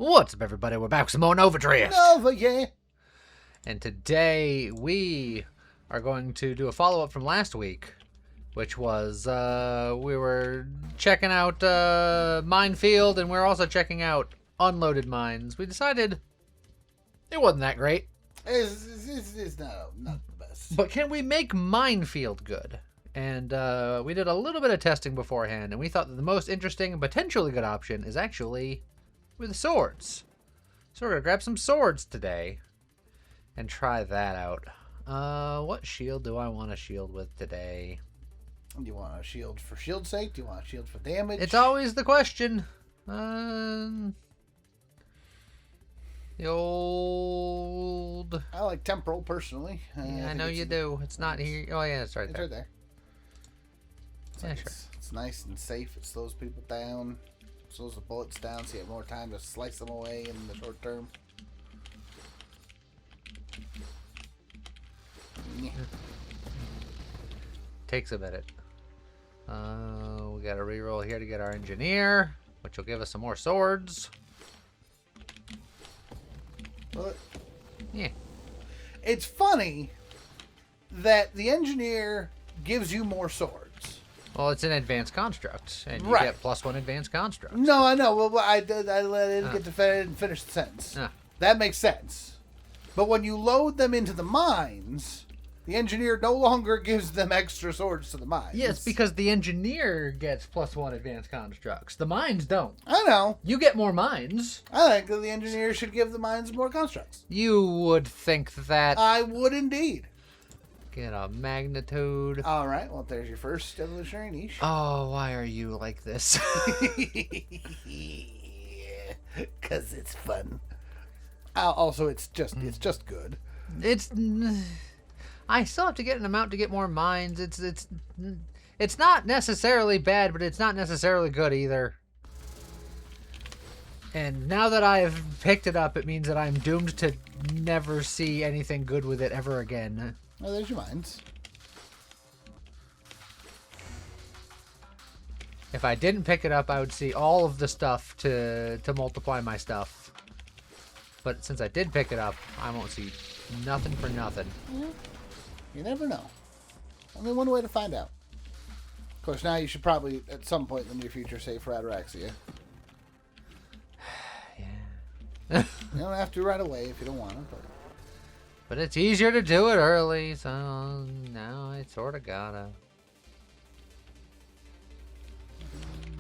What's up, everybody? We're back with some more Nova Drift. Nova, yeah. And today we are going to do a follow-up from last week, which was we were checking out Minefield, and we are also checking out Unloaded Mines. We decided it wasn't that great. It's not the best. But can we make Minefield good? And we did a little bit of testing beforehand, and we thought that the most interesting and potentially good option is actually with swords. So we're going to grab some swords today and try that out. What shield do I want to shield with today? Do you want a shield for shield's sake? Do you want a shield for damage? It's always the question. The old... I like temporal, personally. Yeah, I know you do. It's not here. Oh, yeah, it's right It's there. right there. Yeah, Like sure. It's nice and safe. It slows people down. Slows the bullets down so you have more time to slice them away in the short term. Yeah. Takes a minute. We got a reroll here to get our engineer, which will give us some more swords. But Yeah. it's funny that the engineer gives you more swords. Well, it's an advanced construct, and you Right. get +1 advanced construct. No, I know. Well, I didn't get to finish the sentence. That makes sense. But when you load them into the mines, the engineer no longer gives them extra swords to the mines. Yes, because the engineer gets +1 advanced constructs. The mines don't. I know. You get more mines. I think that the engineer should give the mines more constructs. You would think that. I would indeed. Get a magnitude. All right. Well, there's your first evolutionary niche. Oh, why are you like this? Because it's fun. Also, it's just good. It's. I still have to get an amount to get more mines. It's not necessarily bad, but it's not necessarily good either. And now that I've picked it up, it means that I'm doomed to never see anything good with it ever again. Oh, there's your mines. If I didn't pick it up, I would see all of the stuff to multiply my stuff. But since I did pick it up, I won't see nothing for nothing. Yeah. You never know. Only one way to find out. Of course, now you should probably, at some point in the near future, save for Ataraxia. Yeah. You don't have to right away if you don't want to, But it's easier to do it early, so now I sort of gotta.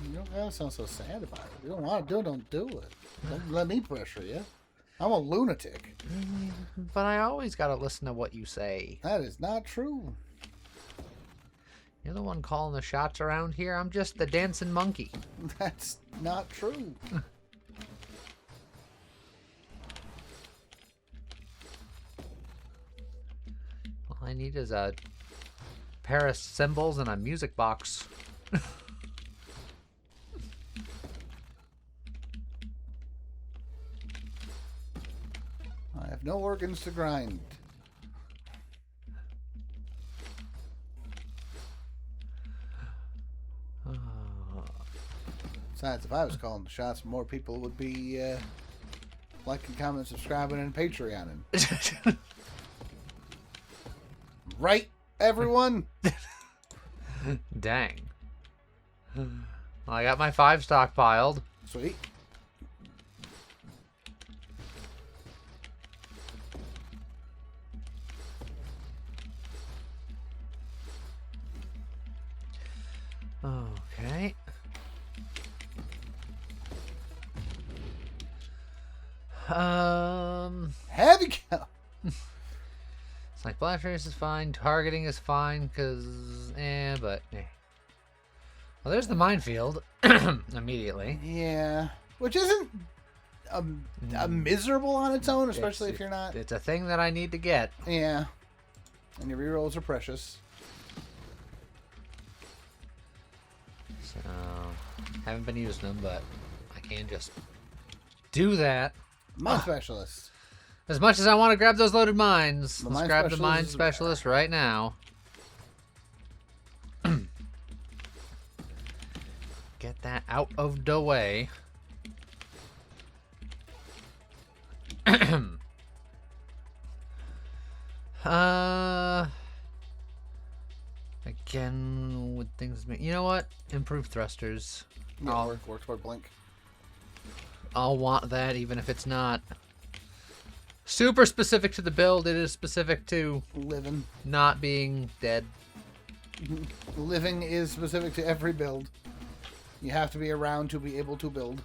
you don't have to sound so sad about it. If you don't want to do it, don't do it. Don't let me pressure you. I'm a lunatic. But I always gotta listen to what you say. That is not true. You're the one calling the shots around here. I'm just the dancing monkey. That's not true. All I need is a pair of cymbals and a music box. I have no organs to grind. Besides, if I was calling the shots, more people would be liking, commenting, subscribing, and Patreoning. Right, everyone? Dang. Well, I got my 5 stockpiled. Sweet. Okay. Heavy go. It's like blast radius is fine, targeting is fine, cause but well, there's the minefield immediately. Yeah, which isn't a miserable on its own, especially if you're not. It's a thing that I need to get. Yeah, and your rerolls are precious. So haven't been using them, but I can just do that. Mine specialist. As much as I want to grab those loaded mines, The let's mine grab the specialist mine is specialist right now. Get that out of the way. again, would things be... You know what? Improved thrusters. Yeah, work toward blink. I'll want that even if it's not super specific to the build. It is specific to living, not being dead. Living is specific to every build. You have to be around to be able to build.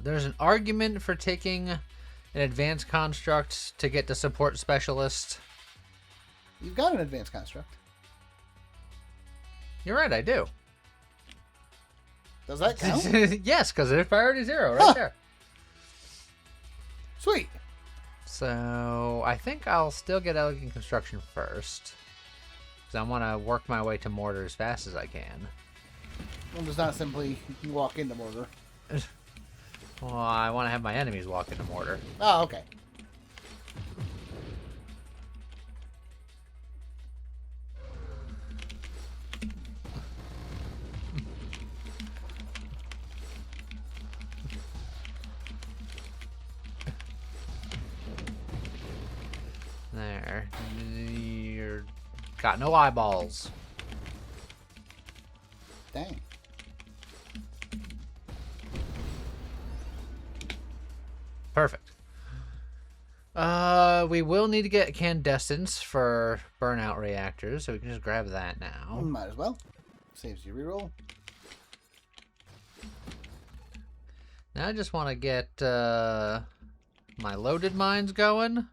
There's an argument for taking an advanced construct to get to support specialist. You've got an advanced construct. You're right, I do. Does that count? Yes, because there's priority 0 right there. Sweet. So I think I'll still get elegant construction first, because I want to work my way to mortar as fast as I can. Well, does not simply walk into mortar. Well, I want to have my enemies walk into mortar. Oh, okay. There. You're got no eyeballs. Dang. Perfect. We will need to get candescents for burnout reactors, so we can just grab that now. Might as well. Saves you reroll. Now I just want to get my loaded mines going, and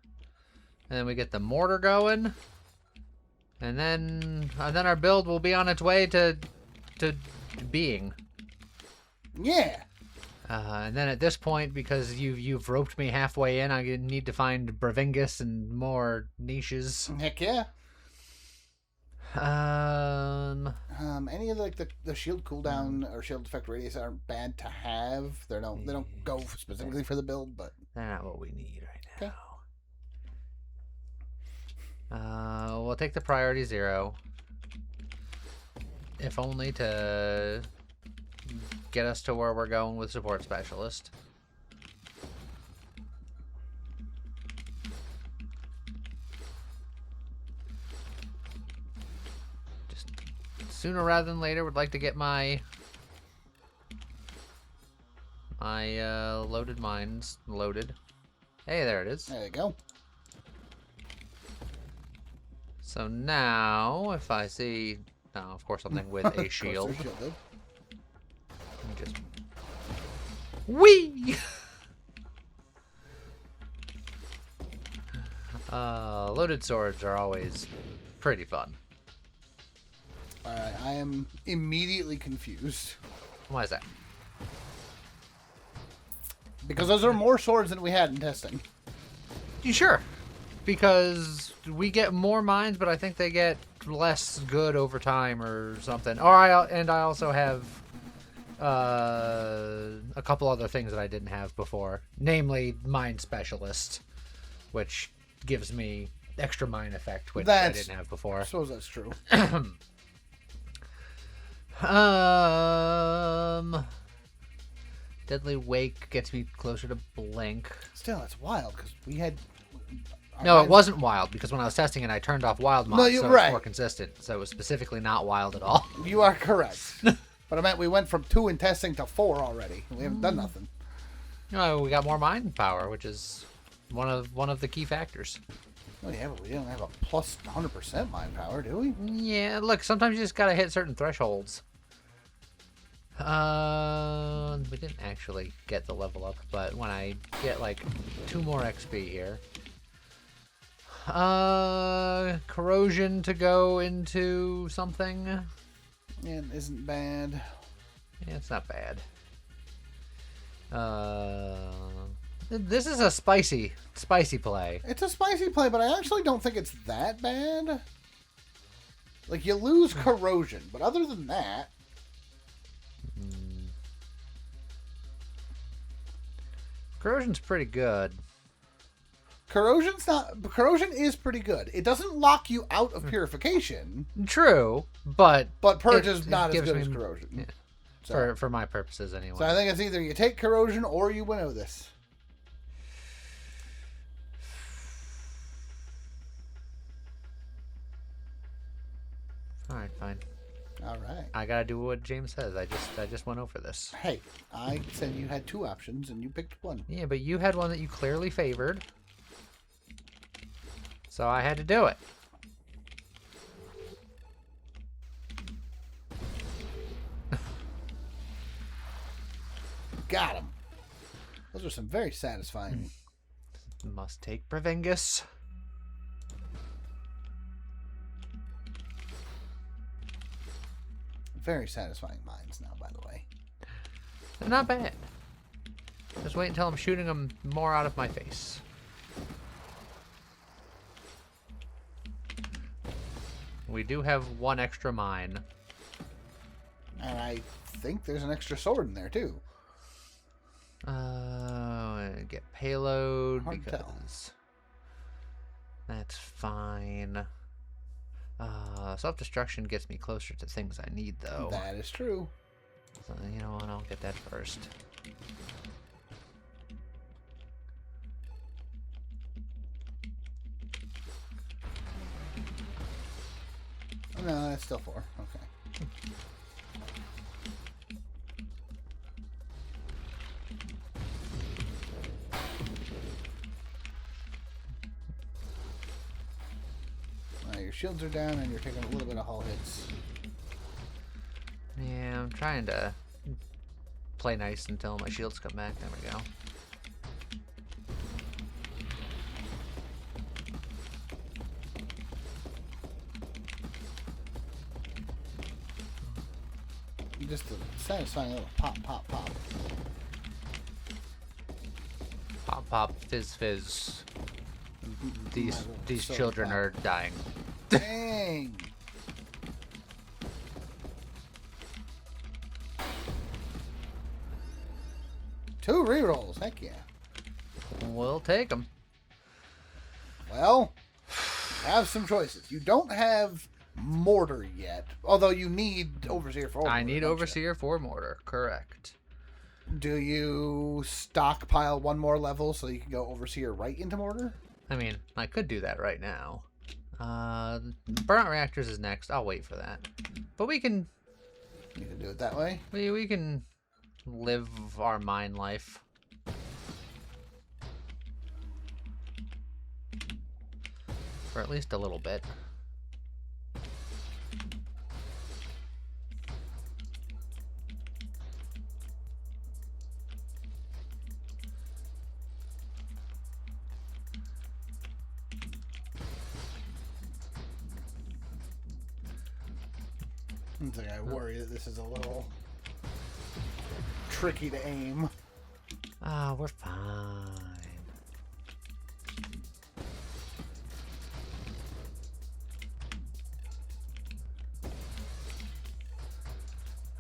then we get the mortar going, and then our build will be on its way to being. Yeah. And then at this point, because you've roped me halfway in, I need to find Bravingus and more niches. Heck yeah. Any of the shield cooldown or shield effect radius aren't bad to have. They don't go specifically for the build, but they're not what we need right now. Okay. We'll take the priority 0, if only to get us to where we're going with support specialist. Just sooner rather than later, would like to get my loaded mines loaded. Hey, there it is. There you go. So now, if I see, of course, something with a shield. Just whee! Loaded swords are always pretty fun. Alright, I am immediately confused. Why is that? Because those are more swords than we had in testing. You sure? Because we get more mines, but I think they get less good over time or something. I also have a couple other things that I didn't have before, namely mine specialist, which gives me extra mine effect, which I didn't have before. I suppose that's true. Deadly Wake gets me closer to Blink. Still, it's wild because we had. No, it wasn't wild, because when I was testing it, I turned off wild mods, so it's more consistent. So it was specifically not wild at all. You are correct. But I meant we went from 2 in testing to 4 already. We haven't done nothing. No, we got more mine power, which is one of the key factors. Oh yeah, but we don't have a plus 100% mine power, do we? Yeah, look, sometimes you just gotta hit certain thresholds. We didn't actually get the level up, but when I get like 2 more XP here. Corrosion to go into something. Yeah, it isn't bad. Yeah, it's not bad. This is a spicy play. It's a spicy play, but I actually don't think it's that bad. Like, you lose corrosion, but other than that... Corrosion's pretty good. Corrosion is pretty good. It doesn't lock you out of purification. True, but purge is not as good as corrosion. Yeah. So, for my purposes anyway. So I think it's either you take corrosion or you winnow this. Alright, fine. Alright. I gotta do what James says. I just went over this. Hey, I said you had 2 options and you picked one. Yeah, but you had one that you clearly favored. So I had to do it. Got him. Those are some very satisfying. Must take Prevengus. Very satisfying mines now, by the way. They're not bad. Just wait until I'm shooting them more out of my face. We do have 1 extra mine. And I think there's an extra sword in there, too. Get payload Hard to because tell. that's fine. Self-destruction gets me closer to things I need, though. That is true. So, you know what? I'll get that first. Oh, no, that's still 4. Okay. Your shields are down and you're taking a little bit of hull hits. Yeah, I'm trying to play nice until my shields come back. There we go. Just a satisfying little pop, pop, pop. Pop, pop, fizz, fizz. These So children pop. are dying. Dang! Two rerolls, heck yeah. We'll take them. Well, have some choices. You don't have mortar yet, although you need Overseer for mortar. I need don't you? Overseer for mortar, correct. Do you stockpile 1 more level so you can go Overseer right into mortar? I mean, I could do that right now. Burnout reactors is next. I'll wait for that. But we can You can do it that way. we can live our mine life. For at least a little bit. It's like I worry that this is a little tricky to aim. Ah, we're fine.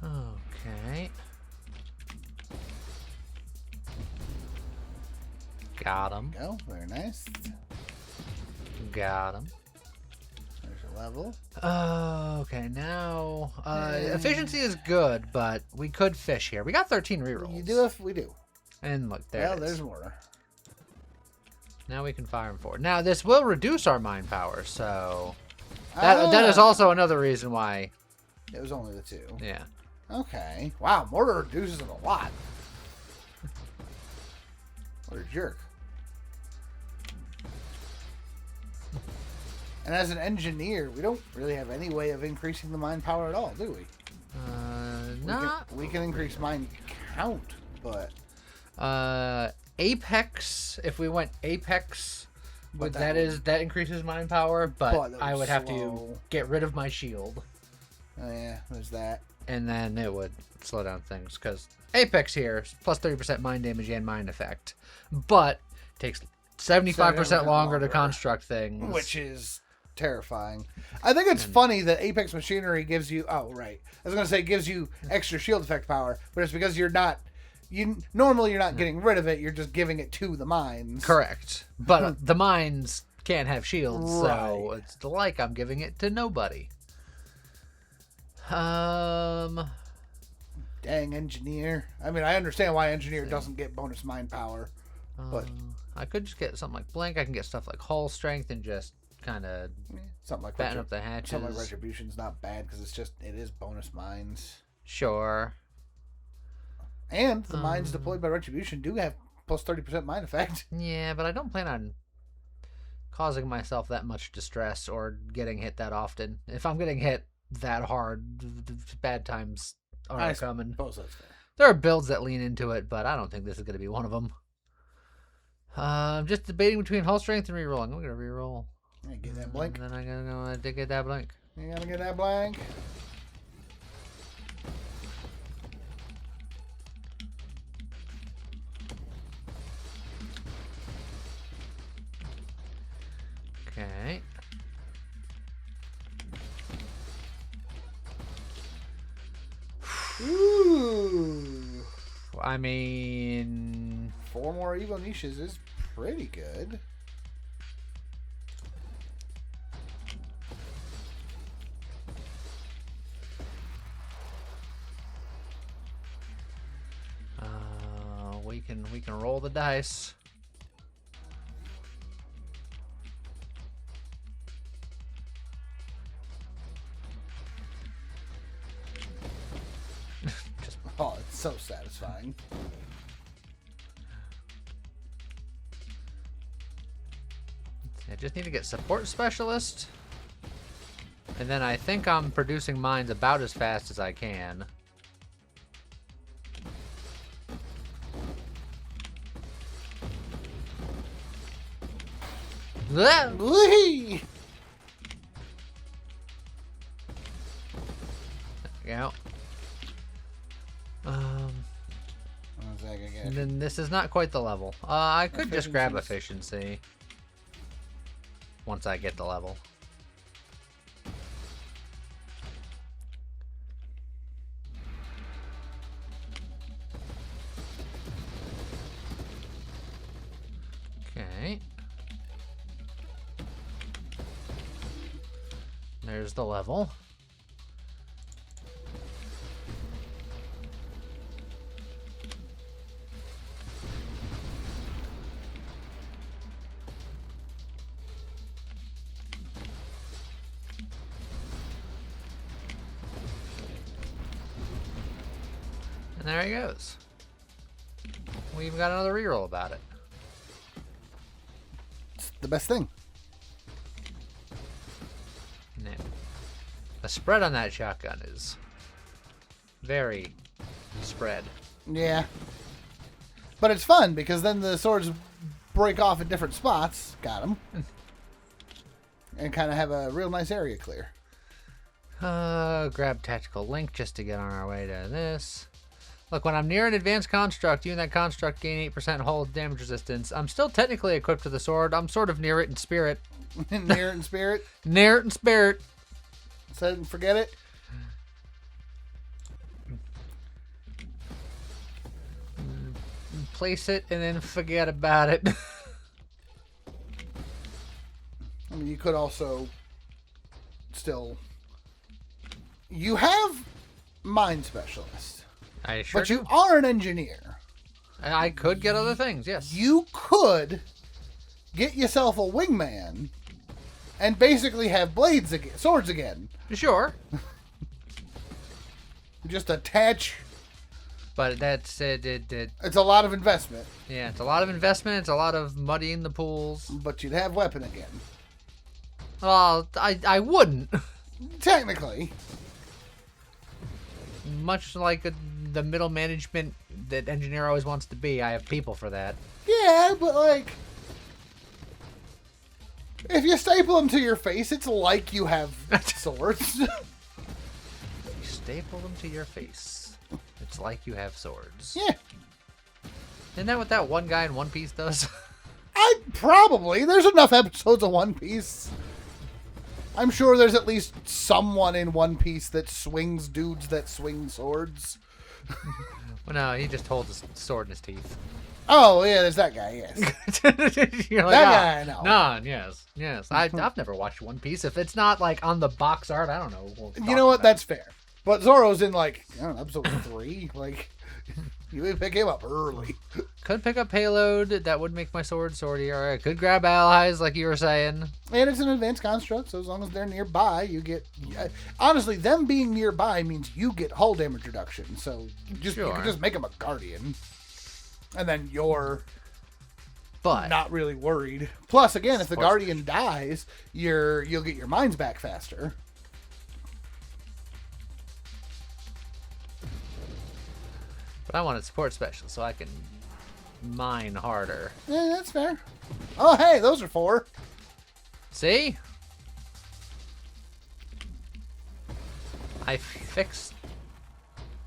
Okay. Got him. Go, very nice. Got him. There's your level. Okay, now efficiency is good, but we could fish here. We got 13 rerolls. You do if we do. And look, there Well, it is. there's mortar. Now we can fire him forward. Now this will reduce our mine power, so that is also another reason why. It was only the 2. Yeah. Okay. Wow, mortar reduces it a lot. What a jerk. And as an engineer, we don't really have any way of increasing the mine power at all, do we? We can increase mine count, but Apex. If we went Apex, But that increases mine power, but that I would would have to slow. get rid of my shield, oh yeah, there's that. and then it would slow down things. Because Apex here is plus 30% mine damage and mine effect, but takes 75% longer to construct things, Which is terrifying. I think it's funny that Apex Machinery gives you. Oh right, I was gonna say it gives you extra shield effect power, but it's because you're not. Normally you're not getting rid of it. You're just giving it to the mines. Correct. But the mines can't have shields, so Right. it's like I'm giving it to nobody. Dang engineer. I mean, I understand why engineer doesn't get bonus mine power, but I could just get something like blank. I can get stuff like hull strength and just kind of something like batting up the hatches. Something like Retribution's not bad because it is bonus mines. Sure. And the mines deployed by Retribution do have plus 30% mine effect. Yeah, but I don't plan on causing myself that much distress or getting hit that often. If I'm getting hit that hard, bad times are coming. Suppose that's fair. There are builds that lean into it, but I don't think this is going to be one of them. I'm just debating between hull strength and rerolling. I'm going to reroll. Get that blank. And then I'm going to get that blank. You got to get that blank. Okay. Ooh. I mean... 4 more Evo niches is pretty good. We can roll the dice. Oh, it's so satisfying. I just need to get support specialist. And then I think I'm producing mines about as fast as I can. Whee! Yeah. And then this is not quite the level. I could just grab efficiency once I get the level. Okay. There's the level. And there he goes. We even got another reroll about it. It's the best thing. Now, the spread on that shotgun is very spread. Yeah. But it's fun because then the swords break off at different spots. Got them. And kind of have a real nice area clear. Grab tactical link just to get on our way to this. Look, when I'm near an advanced construct, you and that construct gain 8% hull damage resistance. I'm still technically equipped with the sword. I'm sort of near it in spirit. Near it in spirit? Near it in spirit. Set it and forget it? Place it and then forget about it. I mean, you could also still... You have Mine Specialist. I sure but do. you are an engineer. I could get other things, yes. You could get yourself a wingman and basically have blades again, swords again. Sure. Just attach. But that's it. It's a lot of investment. Yeah, it's a lot of investment. It's a lot of muddying the pools. But you'd have weapon again. Well, I wouldn't. Technically. Much like the middle management that engineer always wants to be, I have people for that. Yeah, but like, if you staple them to your face, it's like you have swords. You staple them to your face. It's like you have swords. Yeah. Isn't that what that one guy in One Piece does? Probably. There's enough episodes of One Piece. I'm sure there's at least someone in One Piece that swings dudes that swing swords. Well, no, he just holds his sword in his teeth. Oh, yeah, there's that guy, yes. You're like, that guy, I know. No, yes. I've never watched One Piece. If it's not, like, on the box art, I don't know. You know what? That's fair. But Zoro's in, like, I don't know, episode 3. Like, you pick him up early. Could pick up payload. That would make my sword swordier. I could grab allies, like you were saying. And it's an advanced construct, so as long as they're nearby, you get... honestly, them being nearby means you get hull damage reduction. So you can just make them a guardian. And then you're not really worried. Plus, again, if the guardian dies, you'll get your mines back faster. But I wanted support special so I can mine harder. Yeah, that's fair. Oh, hey, those are 4. See? I fixed...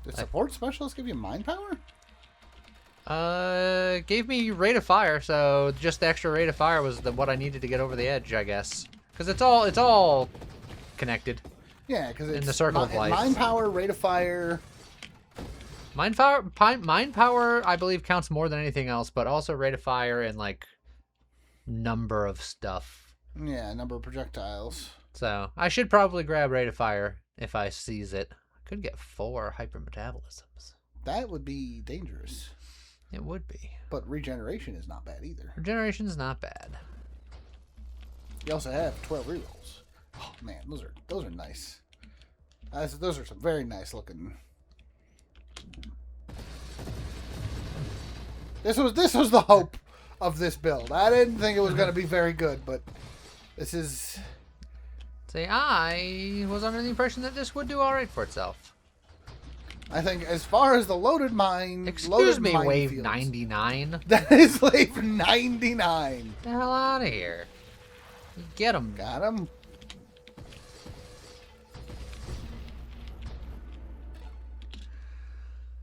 Did support specialist give you mine power? Gave me rate of fire, so just the extra rate of fire was what I needed to get over the edge, I guess. Because it's all connected. Yeah, because it's in the circle of life. Mine power, rate of fire... Mine power, I believe, counts more than anything else, but also rate of fire and, like, number of stuff. Yeah, number of projectiles. So, I should probably grab rate of fire if I seize it. I could get 4 hypermetabolisms. That would be dangerous. It would be. But regeneration is not bad either. Regeneration's not bad. You also have 12 rerolls. Oh, man, those are nice. Those are some very nice looking... This was the hope of this build. I didn't think it was going to be very good, but this is... See, I was under the impression that this would do all right for itself. I think as far as the loaded mine... Excuse me, Wave fields, 99. That is Wave 99. Get the hell out of here. Get him. Got him.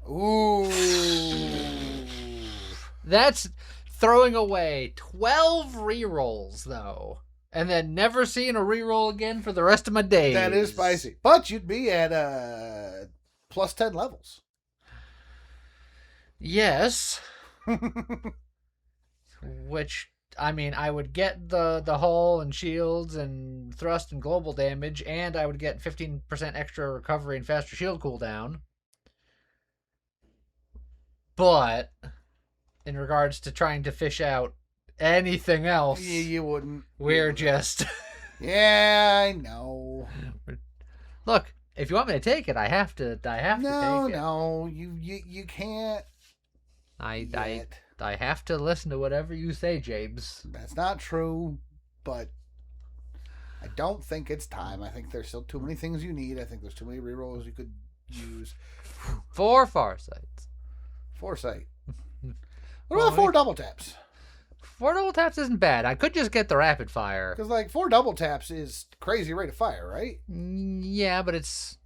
Ooh. That's throwing away 12 rerolls, though. And then never seeing a reroll again for the rest of my days. That is spicy. But you'd be at plus 10 levels. Yes. Which, I mean, I would get the hull and shields and thrust and global damage, and I would get 15% extra recovery and faster shield cooldown. But in regards to trying to fish out anything else, you wouldn't. We're just... Yeah, I know. Look, if you want me to take it, I have to take it. No, you can't. I have to listen to whatever you say, James. That's not true, but I don't think it's time. I think there's still too many things you need. I think there's too many rerolls you could use. 4 Farsights. Foresight. What about 4 double taps? 4 double taps isn't bad. I could just get the rapid fire. Because, like, 4 double taps is crazy rate of fire, right? Yeah, but it's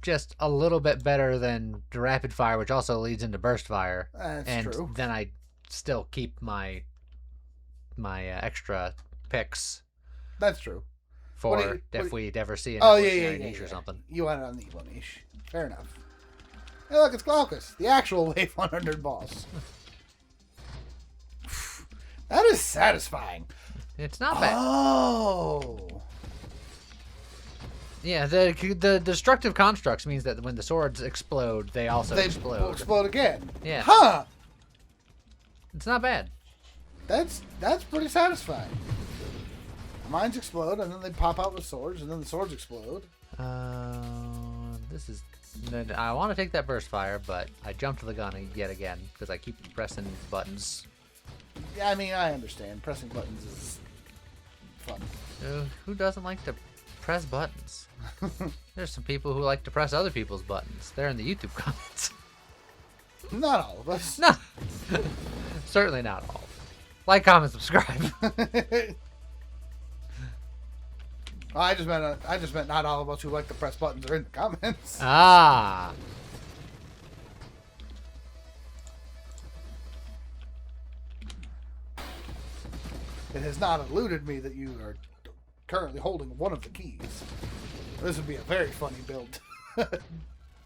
just a little bit better than the rapid fire, which also leads into burst fire. That's true. And then I still keep my extra picks. That's true. For if we'd ever see an niche or something. You want it on the Evo niche. Fair enough. Hey, look, it's Glaucus, the actual Wave 100 boss. That is satisfying. It's not bad. Oh. Yeah, the destructive constructs means that when the swords explode, they also explode. Will explode again. Yeah. Huh. It's not bad. That's pretty satisfying. Mines explode, and then they pop out with swords, and then the swords explode. This is... I want to take that burst fire, but I jumped the gun yet again because I keep pressing buttons. Yeah, I mean, I understand. Pressing buttons is fun. Who doesn't like to press buttons? There's some people who like to press other people's buttons. They're in the YouTube comments. Not all of us. No. Certainly not all. Like, comment, subscribe. I just meant not all of us who like to press buttons are in the comments. Ah. It has not eluded me that you are currently holding one of the keys. This would be a very funny build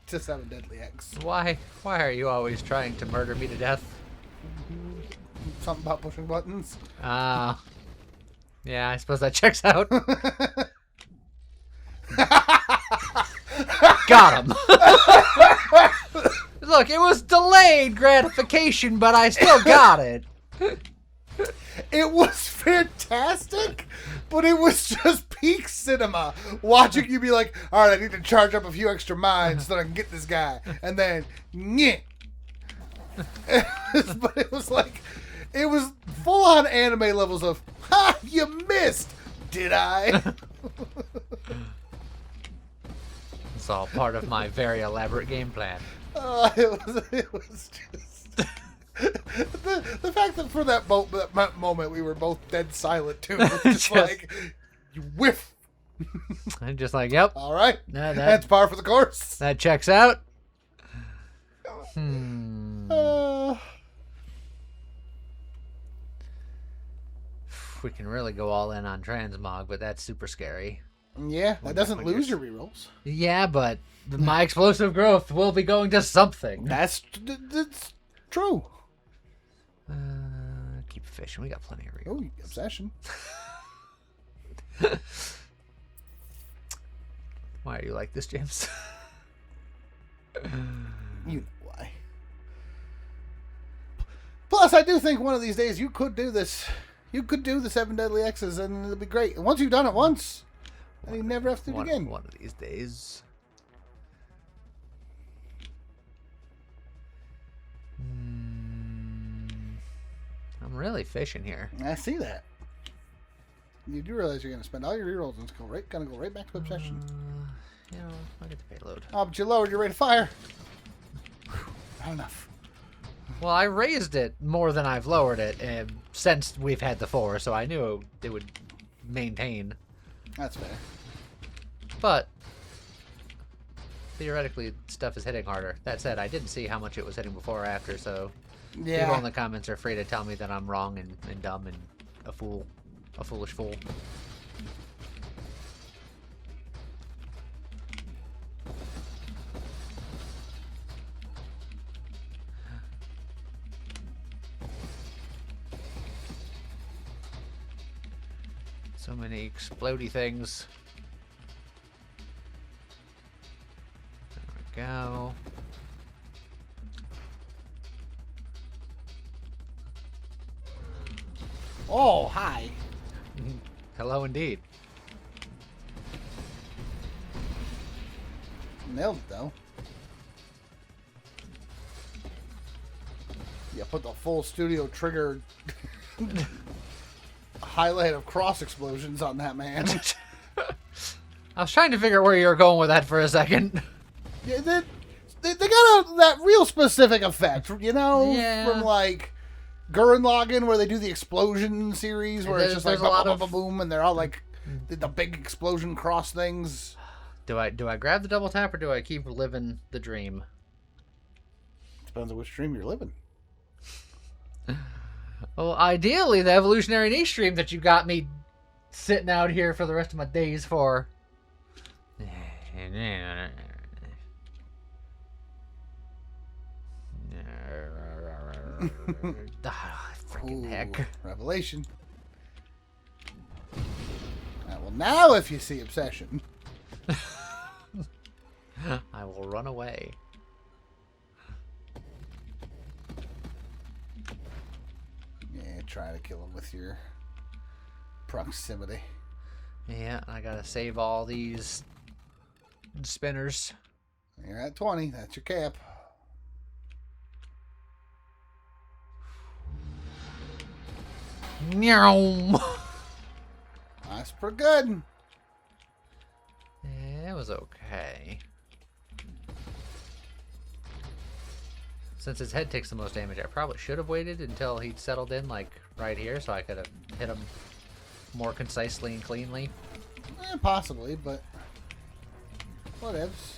to 7 Deadly X. Why are you always trying to murder me to death? Something about pushing buttons. Ah. Yeah, I suppose that checks out. Got him. Look, it was delayed gratification, but I still got it. It was fantastic, but it was just peak cinema. Watching you be like, all right, I need to charge up a few extra mines so that I can get this guy. And then, nyeh. But it was like, it was full on anime levels of, ha, you missed. Did I? It's all part of my very elaborate game plan. It was just the fact that for that moment we were both dead silent too. It was just like, you whiff. I'm just like, yep. All right, Nah, that's par for the course. That checks out. We can really go all in on transmog, but that's super scary. Yeah, that doesn't lose your rerolls. Yeah, but my explosive growth will be going to something. That's true. Keep fishing. We got plenty of rerolls. Oh, obsession. Why are you like this, James? You know why. Plus, I do think one of these days you could do this. You could do the 7 Deadly X's and it'll be great. And once you've done it once, then you never have to do it again. One of these days. I'm really fishing here. I see that. You do realize you're going to spend all your rerolls and it's going to go right back to obsession. You know, I'll get the payload. Oh, but you lowered your rate of fire. Whew, not enough. Well, I raised it more than I've lowered it since we've had the 4, so I knew it would maintain. That's fair. But theoretically, stuff is hitting harder. That said, I didn't see how much it was hitting before or after, so people in the comments are free to tell me that I'm wrong and dumb and a fool, a foolish fool. So many explodey things. There we go. Oh, hi. Hello indeed. Nailed it, though. Yeah, put the full studio trigger highlight of cross explosions on that man. I was trying to figure out where you were going with that for a second. Yeah, they got that real specific effect, you know, Yeah. from like Gurren Lagann, where they do the explosion series, where it's just like There's a lot of boom, and they're all like the big explosion cross things. Do I grab the double tap or do I keep living the dream? Depends on which stream you're living. Well, ideally, the evolutionary niche stream that you got me sitting out here for the rest of my days for. Freaking heck. Revelation. Well, now if you see obsession. I will run away. Yeah, try to kill him with your proximity. Yeah, I gotta save all these spinners. You're at 20. That's your cap. Meow. That's pretty good. Yeah, it was okay. Since his head takes the most damage, I probably should have waited until he'd settled in, like, right here, so I could have hit him more concisely and cleanly. Possibly, but whatevs.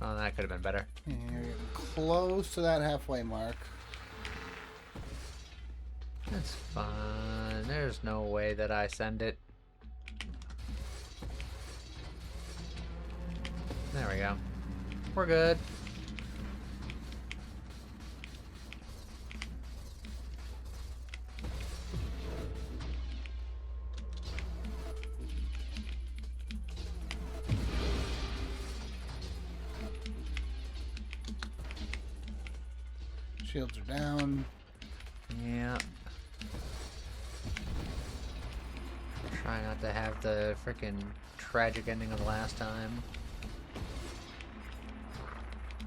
Oh, that could have been better. You're getting close to that halfway mark. That's fine. There's no way that I send it. There we go. We're good. Shields are down. Yeah. Try not to have the freaking tragic ending of the last time.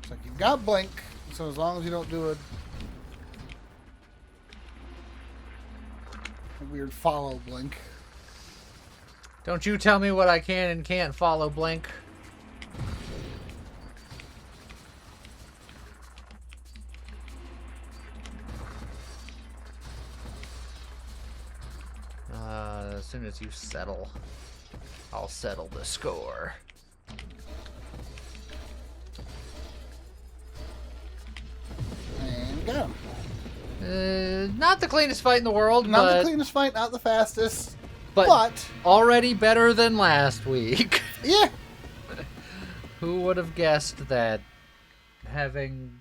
It's like you've got blink, so as long as you don't do a weird follow blink. Don't you tell me what I can and can't follow blink. As soon as you settle, I'll settle the score. And got him. Not the cleanest fight in the world, Not but the cleanest fight, not the fastest. but already better than last week. Yeah. Who would have guessed that having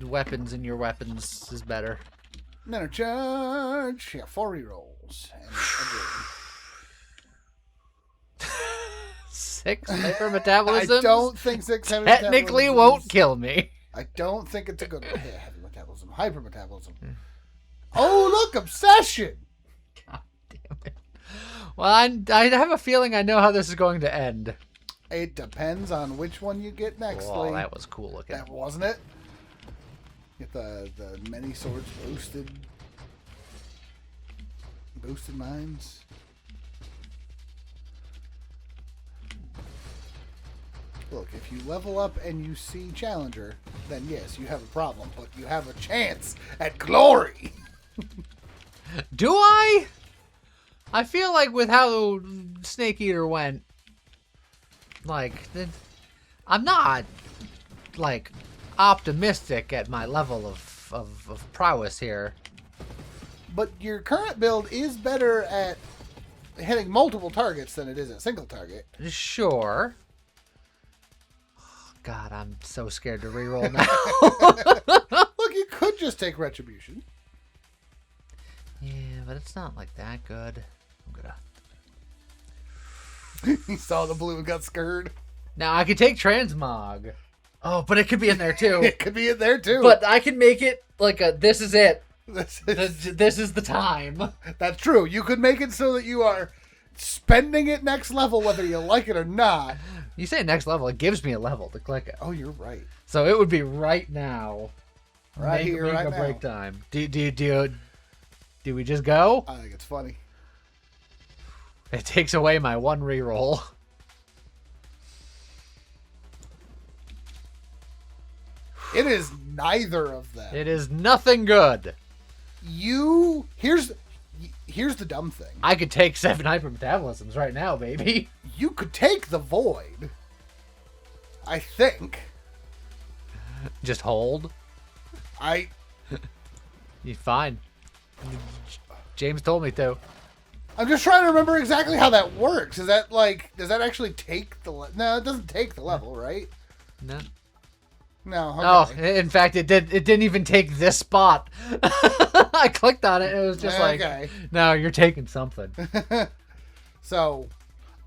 weapons in your weapons is better? Another charge. Yeah, 4 rerolls. And a 6 hypermetabolism? I don't think 6 heavy technically metabolisms won't kill me. I don't think it's a good one. Yeah, heavy metabolism. Hypermetabolism. Oh, look! Obsession! God damn it. Well, I have a feeling I know how this is going to end. It depends on which one you get next. Oh, that was cool looking. That wasn't it? Get the many swords boosted. Boosted mines. Look, if you level up and you see Challenger, then yes, you have a problem, but you have a chance at glory. Do I? I feel like with how Snake Eater went, like, I'm not, like, optimistic at my level of prowess here. But your current build is better at hitting multiple targets than it is at single target. Sure. God, I'm so scared to reroll now. Look, you could just take Retribution. Yeah, but it's not like that good. I'm gonna... He saw the blue and got scared. Now, I could take Transmog. Oh, but it could be in there, too. It could be in there, too. But I can make it like a, this is it. This is the time. That's true. You could make it so that you are spending it next level, whether you like it or not. You say next level, it gives me a level to click it. Oh, you're right. So it would be right now. Right here, right now. Break time. Do we just go? I think it's funny. It takes away my 1 reroll. It is neither of them. It is nothing good. Here's the dumb thing. I could take 7 hypermetabolisms right now, baby. You could take the void. I think. Just hold. You're fine. James told me to. I'm just trying to remember exactly how that works. Is that like, does that actually take the no, it doesn't take the level, right? No. No. Okay. Oh, in fact, it did. It didn't even take this spot. I clicked on it. And it was just like, no, you're taking something. So,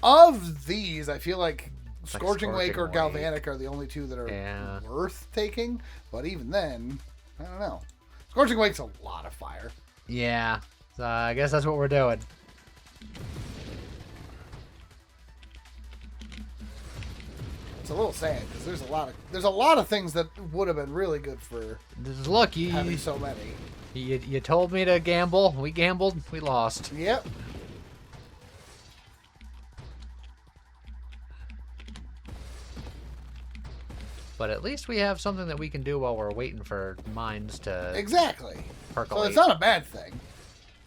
of these, I feel like Scorching Wake or Galvanic are the only 2 that are worth taking. But even then, I don't know. Scorching Wake's a lot of fire. Yeah. So I guess that's what we're doing. It's a little sad because there's a lot of things that would have been really good for look, having so many. You told me to gamble. We gambled. We lost. Yep. But at least we have something that we can do while we're waiting for mines to percolate. So it's not a bad thing.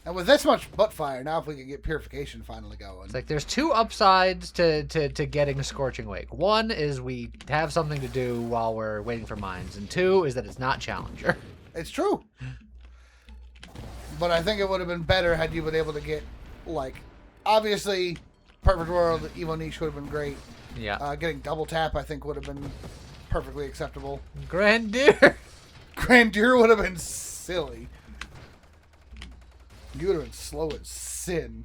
And with this much butt fire, now if we can get Purification finally going. It's like there's 2 upsides to getting Scorching Wake. 1 is we have something to do while we're waiting for mines. And 2 is that it's not Challenger. It's true. But I think it would have been better had you been able to get, like, obviously, Perfect World, Evo Niche would have been great. Yeah. Getting Double Tap, I think, would have been perfectly acceptable. Grandeur. Grandeur would have been silly. You would have been slow as sin.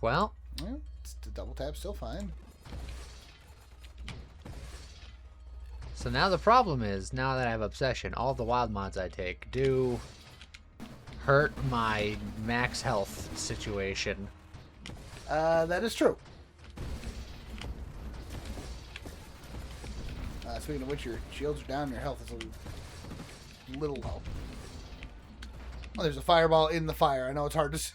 Well, the Double Tap's still fine. So now the problem is, now that I have Obsession, all the wild mods I take do hurt my max health situation. That is true. Speaking of which, your shields are down, your health is a little low. Oh, there's a fireball in the fire. I know it's hard to see.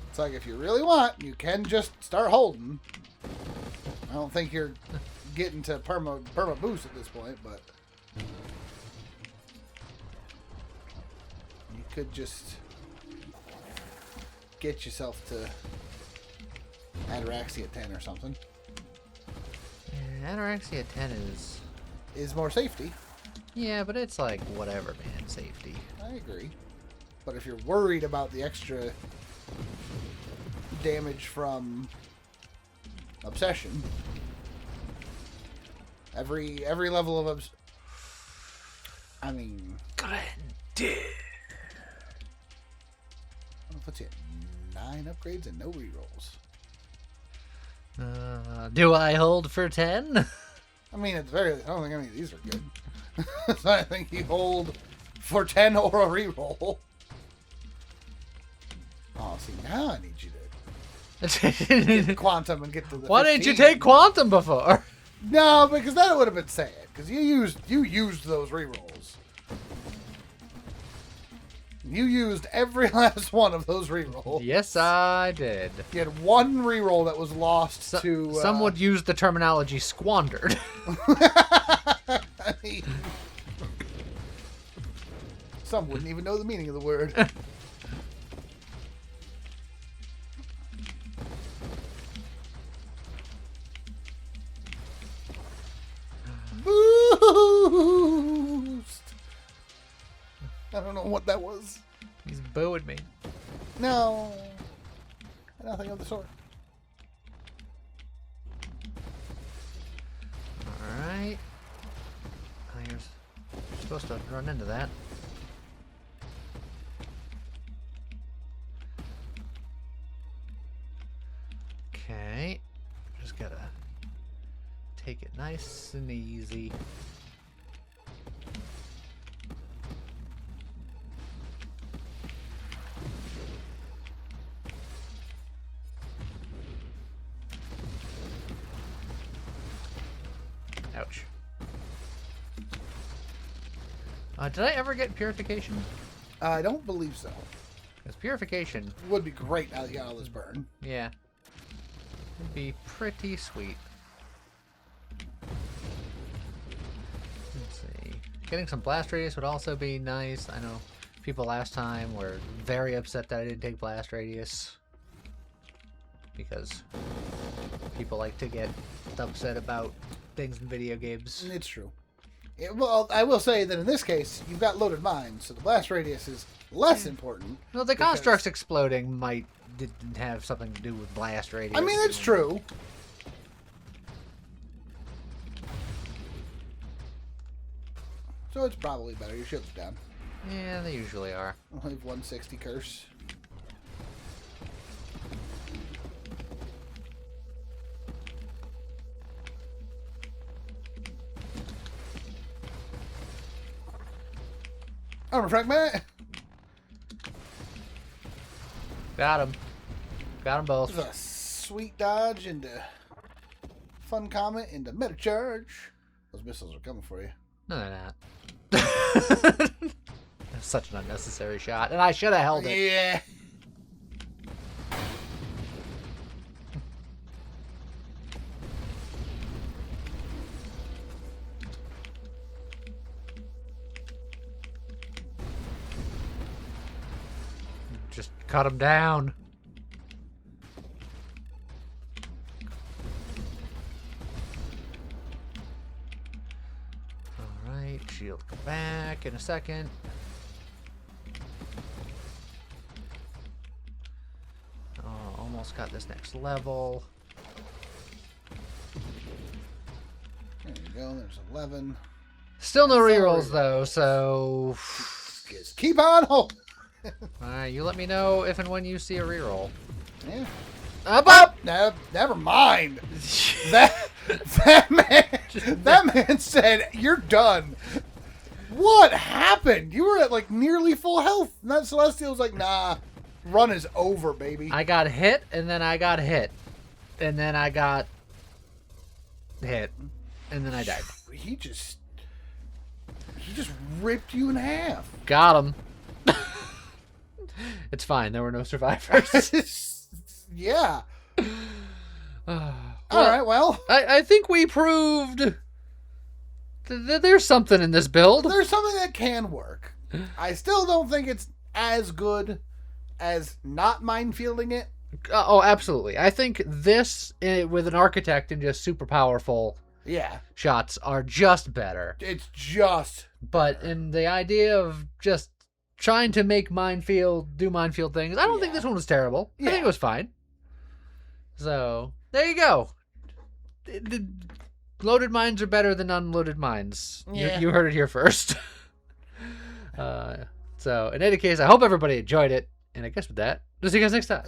It's like, if you really want, you can just start holding. I don't think you're getting to perma boost at this point, but you could just get yourself to Ataraxia 10 or something. Yeah, Ataraxia 10 is more safety. Yeah, but it's like, whatever, man, safety. I agree. But if you're worried about the extra damage from Obsession, every level of I mean, Granted. What's it? 9 upgrades and no rerolls. Do I hold for 10? I mean, at the very least, I don't think any of these are good. So I think you hold for 10 or a reroll. Oh, see, now I need you to get the Quantum and get to the Why 15. didn't you take Quantum before? No, because that would have been sad. Because you used those rerolls. You used every last one of those rerolls. Yes, I did. You had one reroll that was lost to... Some would use the terminology squandered. I mean, some wouldn't even know the meaning of the word. Boost! I don't know what that was. He's booing me. No. Nothing of the sort. Alright. You're supposed to run into that. Okay. Just gotta take it nice and easy. Ouch. Did I ever get Purification? I don't believe so. Because Purification would be great now that you got all this burn. Yeah. It'd be pretty sweet. Let's see. Getting some Blast Radius would also be nice. I know people last time were very upset that I didn't take Blast Radius. Because people like to get upset about things in video games. It's true. Well, I will say that in this case, you've got loaded mines, so the blast radius is less important. Well, the constructs exploding didn't have something to do with blast radius. I mean, it's true. So it's probably better. Your shield's down. Yeah, they usually are. I'll leave 160 curse. Armor fragment. Got him. Got them both. There's a sweet dodge into fun comet into meta charge. Those missiles are coming for you. No, they're not. That's such an unnecessary shot, and I should have held it. Yeah. Just cut him down. Alright, shield come back in a second. Oh, almost got this next level. There you go, there's 11. Still no rerolls though, so... Just keep on holding. Alright, you let me know if and when you see a reroll. Yeah. Up. Never mind. That man said, "You're done." What happened? You were at like nearly full health. And that Celestial was like, "Nah, run is over, baby." I got hit, and then I got hit, and then I got hit, and then I died. He just ripped you in half. Got him. It's fine. There were no survivors. Yeah. All right. Well, I think we proved that there's something in this build. There's something that can work. I still don't think it's as good as not minefielding it. Oh, absolutely. I think this with an architect and just super powerful shots are just better. It's just But in the idea of just trying to make do minefield things, I don't think this one was terrible. I think it was fine. So, there you go. Loaded mines are better than unloaded mines. Yeah. You heard it here first. So, in any case, I hope everybody enjoyed it. And I guess with that, we'll see you guys next time.